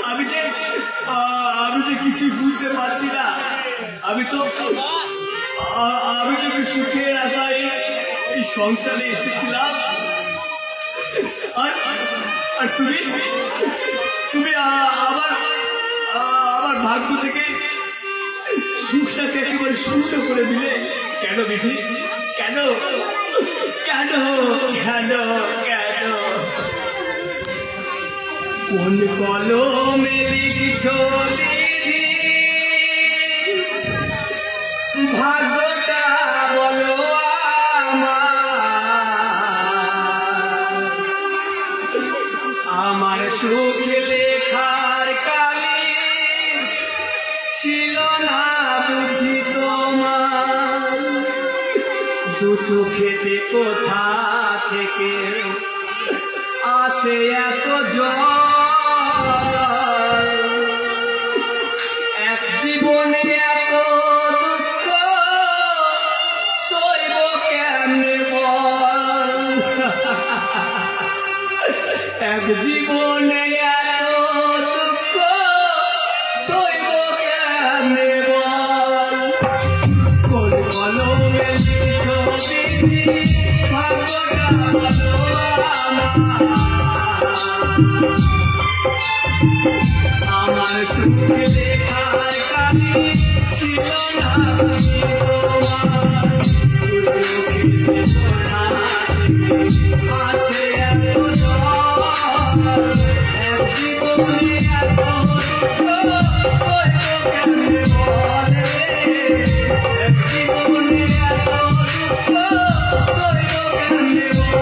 আমি যে কিছুই বুঝতে পারছি না। আমি তো সুখের আশায় এই সংসারে এসেছিলাম, আর তুমি আমার ভাগ্য থেকে সুখটাকে একেবারে শূন্য করে দিলে। কেন বিধি? কেন কেন কেন কেন? কোন কলমে লিখছ বিধি, ভাগ্যটা বলো আমার সুখ লেখার কালে ছিল না বুঝি তোমার। দু চোখেতে কোথা থেকে আসে এত জল? এক জীবনে এত দুঃখ সইব কেমনে বল? এক জীবনে এত দুঃখ সইব কেমনে বল? কোন কলমে লিখছ বিধি, ভাগ্যটা বলো আমার সুখ লেখার কালে ছিল না তোমার। আসে এত জল, এক জীবনে এত দুঃখ সইব কেমনে বলে? এক জীবনে এত দুঃখ সইব কেমনে বল?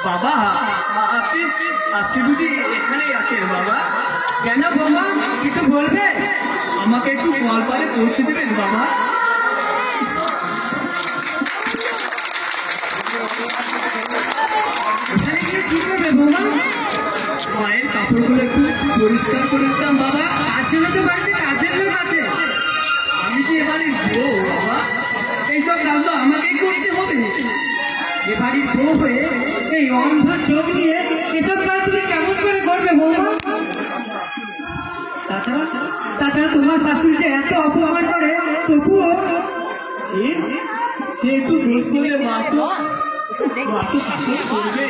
বাবা, আপনি বুঝি এখানেই আছেন? বাবা কেন বাবা, কিছু বলবে? আমাকে একটু কলপারে পৌঁছে দেবেন বাবা? কি করবে বাবা? মায়ের কাপড়গুলো একটু পরিষ্কার করে দিতাম বাবা। তার জন্য তো বাড়িতে কাজের লোক আছে। আমি যে এবারে বউ বাবা, এইসব কাজ তো আমাকেই করতে হবে। এ বাড়ির বউ হয়ে এই অন্ধ চোখ নিয়ে এসব কাজ তুমি কেমন করে করবে বৌমা? তাছাড়া তোমার শাশুড়ি যে এত অপমান করে, তবুও সে একটু দোষ করলে মা তো শাসন করবে।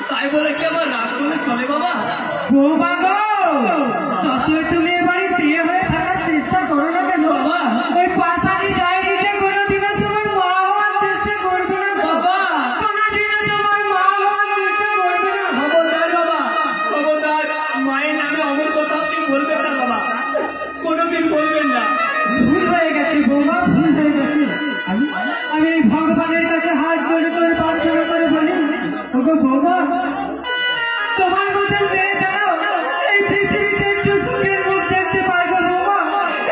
তাই বলে কি আমার রাগ করলে চলে বাবা? বৌমা গো, যতই তুমি এবারে বিয়ে হয়ে থাকার চেষ্টা করো না কেন বাবা, ওই পাতানি ডায়েরিতে কোনোদিনও তোমার মা হওয়ার চেষ্টা করবে না বাবা, কোনোদিনও তোমার মা হওয়ার চেষ্টা করবে না। খবরদার বাবা, খবরদার, মায়ের নামে অমর কথা আপনি বলবেন না বাবা, কোনোদিন বলবেন না। ভুল হয়ে গেছে বৌমা, ভুল হয়ে গেছে। আমি এই ভগবানের কাছে হাত জোড়ে করে প্রার্থনা করে বলি, ওগো বৌমা, তোমার মতন মেয়ে জানো এই পৃথিবীতে একটু সুখের মুখ দেখতে পাই গো বৌমা,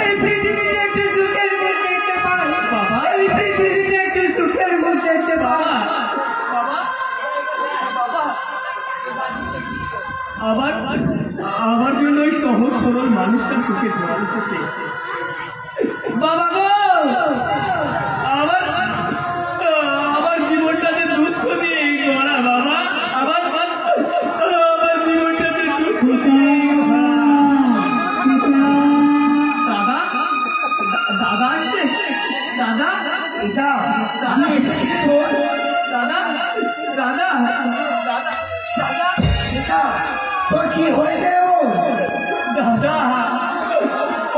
এই পৃথিবীতে একটু সুখের মুখ দেখতে পাই বাবা, এই পৃথিবীতে একটু সুখের মুখ দেখতে পাই বাবা, বাবা, আবার আমার জন্য ওই সহজ সরল মানুষটা চোখে জল এসেছে। বাবা গো, আমার আমার জীবনটা যে দুঃখ দিয়ে গড়া বাবা, আমার জীবনটা যে দুঃখ দাদা, দাদা আসছে, দাদা, দাদা এসেছে, দাদা, দাদা, দাদা, দাদা, তোর কি হয়েছে ও দাদা,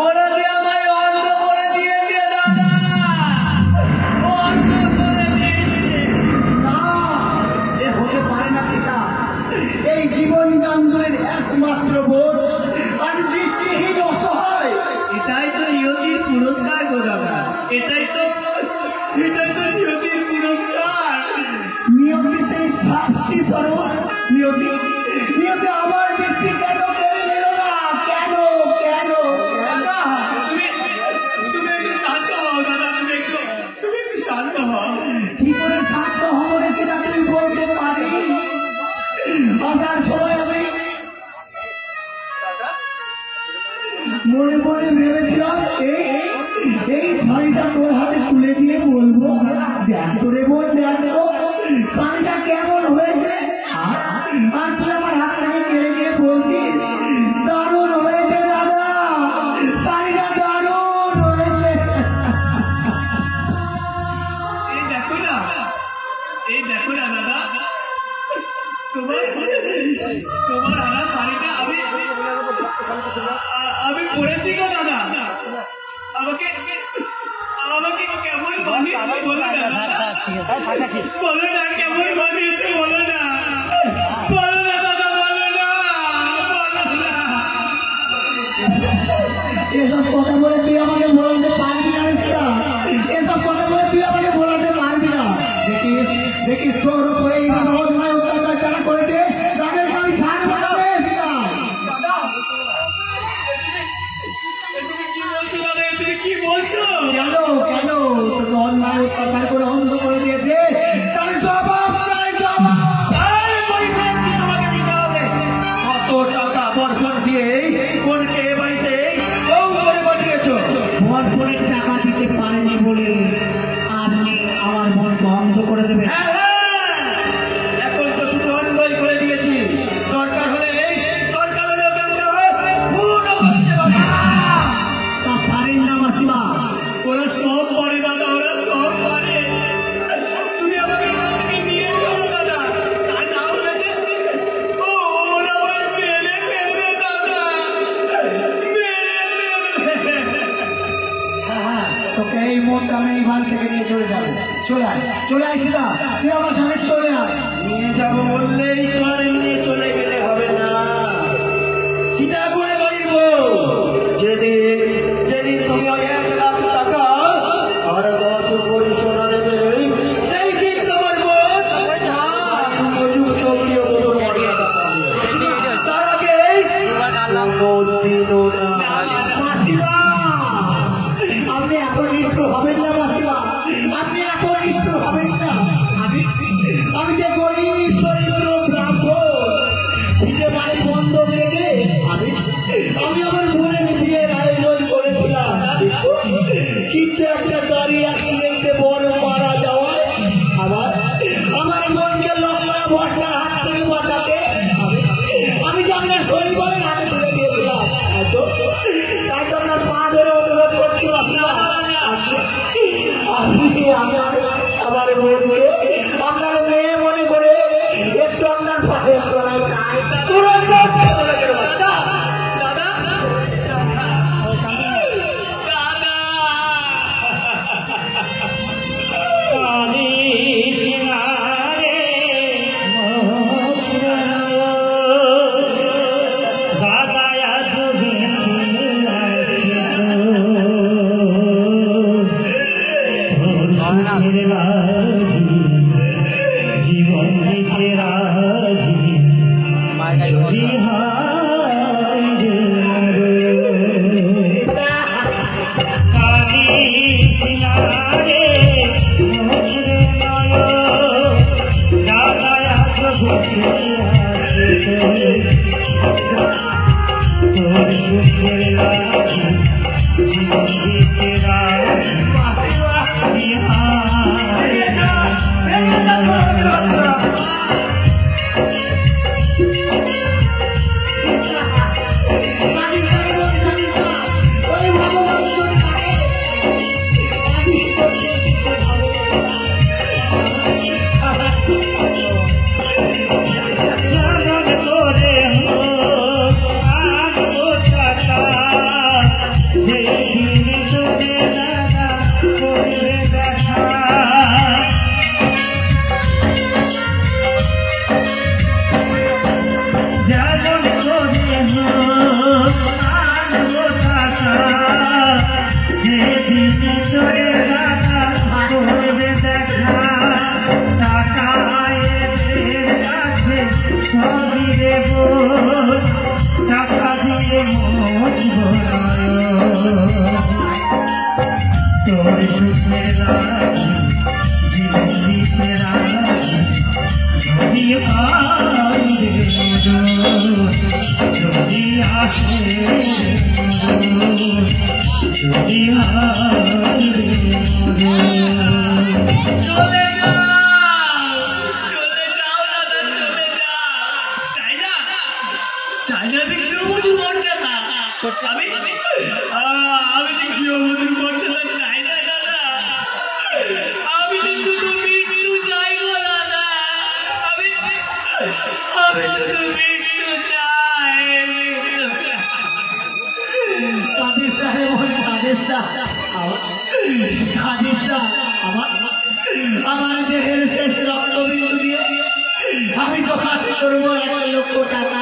ওরা যে আমায় অন্ধ করে দিয়েছে দাদা, অন্ধ করে দিয়েছে। না, এ হতে পারে না সীতা, এই জীবন দাঙ্গলের একমাত্র বোধ আজ দৃষ্টিহীন অসহায়। এটাই তো নিয়তির পুরস্কার গো দাদা, এটাই তো নিয়তির পুরস্কার। নিয়তি সেই শাস্তি স্বরূপ, নিয়তি নিয়তি আমার দৃষ্টি কেন কেড়ে নিল না? কেন কেন দাদা, তুমি একটু শান্ত হও দাদা, তুমি একটু শান্ত হও। কি করে শান্ত হবো রে সেটা তুই বলতে পারি? আসার সময় আমি মনে মনে ভেবেছিলাম এই শাড়িটা তোর হাতে তুলে দিয়ে বলবো, দেখ তোরে বোন, দেখ তো শাড়িটা কেমন হয়েছে। আর তুই আমার হাত থেকে কেড়ে নিয়ে বলতি দারুণ হয়েছে দাদা, শাড়িটা দারুণ হয়েছে। এই দেখো না দাদা, তোমার আনা শাড়িটা আমি পরেছি গো দাদা, আমাকে কেমন বানিয়েছে বলো না দাদা, বলো না কেমন বানিয়েছে, বলো না, বলো না দাদা, বলো না, বলো না। এসব কথা বলে তুই আমাকে বলাতে পারবি না সেটা, এসব কথা বলে তুই আমাকে বলাতে পারবি না। দেখিস দেখিস তোর উপরে এই অন্যায় অত্যাচার যারা করেছে তাদেরকে আমি ছাড়বো না রে সেটা। দাদা, তুমি কি বলছো দাদা, তুমি কি বলছো? কেন কেন তোকে অন্যায় অত্যাচার করে অন্ধ করে দিয়েছে, তার জবাব চাই, জবাব। তোমাকে দিতে হবে। কত টাকা বরফর দিয়ে বোনকে এ বাড়িতে বউ করে পাঠিয়েছো? বরফরের টাকা দিতে পারেনি বলে আপনি আমার মনকে অন্ধ করে দেবেন? হ্যাঁ, এখন তো শুধু অন্ধই করে দিয়েছি, দরকার হলে ওকে আমরা খুনও করতে পারি। তা পারেন না মাসিমা? ওরা সব পারে দাদা, ওরা সব পারে। তুমি আমাকে এখান থেকে নিয়ে চলো দাদা, তা না হলে যে ওরা আমায় মেরে ফেলবে দাদা, মেরে হ্যাঁ, তোকে এই মনটা আমি এই বাড়ি থেকে নিয়ে চলে যাবো। চলে আয় সেটা, তুই আমার সঙ্গে চলে আয়। নিয়ে যাবো বললেই তো আর এমনি চলে গেলে হবে না, সীতা করে বাড়ির বউ। যেদিন তুমি ওই 1 লাখ টাকা আর 10 কোটি সোনা দেবে, সেই দিন তোমার বোন উপযুক্ত গৃহবধূ মর্যাদা পাবে। তার আগে কোনদিনও না। মাসিমা, আপনি এত নিষ্ঠুর হবেন না মাসিমা, আপনি এত নিষ্ঠুর হবেন না। আমি যে গরিব চরিত্র আপনার পথে শোনাই চাই। তোরা যা তোরা কেন বাচ্চা? দাদা দাদা জীবন দিতে রাজি যদি হায় কালী টাকা দিয়ে মোচ তোর সুখে রাজি জীবন দিতে রাজি যদি যদি আসে যদি চলে যাও দাদা চলে যাও চাইনা গৃহবধূ মর্যাদা আমি যে গৃহবধূর মর্যাদা চাই না দাদা আমি যে শুধু মৃত্যু চাই গো দাদা আমি শুধু মৃত্যু চাই আমার দেহের শেষ রক্তবিন্দু দিয়ে আমি তোমাকে করবো 1 লক্ষ টাকা।